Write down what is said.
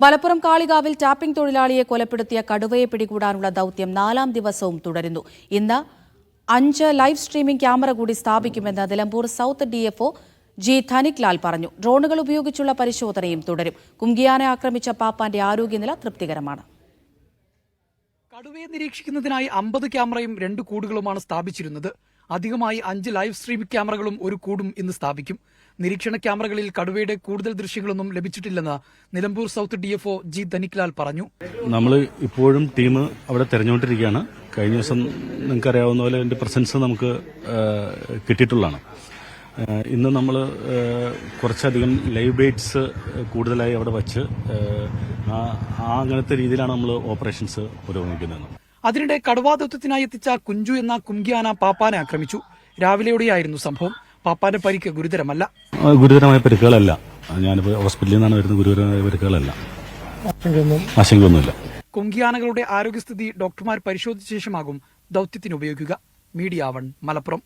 Malappuram കാളികാവിൽ tapping തൊഴിലാളിയെ കൊലപ്പെടുത്തിയ കടുവയെ പിടികൂടാനുള്ള ദൌത്യം 4ാം ദിവസവും തുടരുന്നു. ഇന്ന് 5 ലൈവ് സ്ട്രീമിംഗ് ക്യാമറ കൂടി സ്ഥാപിക്കുമെന്ന് Nilambur south DFO G Dhanik Lal പറഞ്ഞു. ഡ്രോണുകൾ ഉപയോഗിച്ചുള്ള പരിശോധനയും തുടരും. കുംഗിയാനെ ആക്രമിച്ച പാപ്പാന്റെ ആരോഗ്യനില തൃപ്തികരമാണ്. കടുവയെ നിരീക്ഷിക്കുന്നതിനായി 50 ക്യാമറയും 2 കൂടുകളുമാണ് സ്ഥാപിച്ചിരുന്നത്. അധികമായി 5 ലൈവ് സ്ട്രീമിംഗ് ക്യാമറകളും ഒരു കൂടും ഇന്ന് സ്ഥാപിക്കും. നിരീക്ഷണ ക്യാമറകളിൽ കടുവയുടെ കൂടുതൽ ദൃശ്യങ്ങളൊന്നും ലഭിച്ചിട്ടില്ലെന്ന് Nilambur south DFO G Dhanik Lal പറഞ്ഞു. നമ്മൾ ഇപ്പോഴും ടീം അവിടെ തെരഞ്ഞുകൊണ്ടിരിക്കുകയാണ്. കഴിഞ്ഞ ദിവസം നിങ്ങൾക്കറിയാവുന്ന പോലെ അതിന്റെ പ്രസൻസ് നമുക്ക് കിട്ടിയിട്ടുള്ളതാണ്. ഇന്ന് നമ്മൾ കുറച്ചധികം ലൈവ് ബേറ്റ്സ് കൂടുതലായി അവിടെ വച്ച് അങ്ങനത്തെ രീതിയിലാണ് നമ്മൾ ഓപ്പറേഷൻസ് പുരോഗമിക്കുന്നത്. അതിനിടെ കടുവാ ദൌത്യത്തിനായി എത്തിച്ച കുഞ്ചു എന്ന കുംഗിയാന പാപ്പാനെ ആക്രമിച്ചു. രാവിലെയോടെയായിരുന്നു സംഭവം. പാപ്പാന്റെ പരിക്ക് ഗുരുതരമല്ല. ഗുരുതരമായ പരിക്കുകളല്ല. ഞാനിപ്പോൾ ഹോസ്പിറ്റലിൽ നിന്നാണ് വരുന്നത്. ഗുരുതരമായ പരിക്കുകളല്ല. ആശങ്കയൊന്നുമില്ല. കുംഗിയാനകളുടെ ആരോഗ്യസ്ഥിതി ഡോക്ടർമാർ പരിശോധിച്ച ശേഷമാകും ദൌത്യത്തിന് ഉപയോഗിക്കുക. മീഡിയ 1 മലപ്പുറം.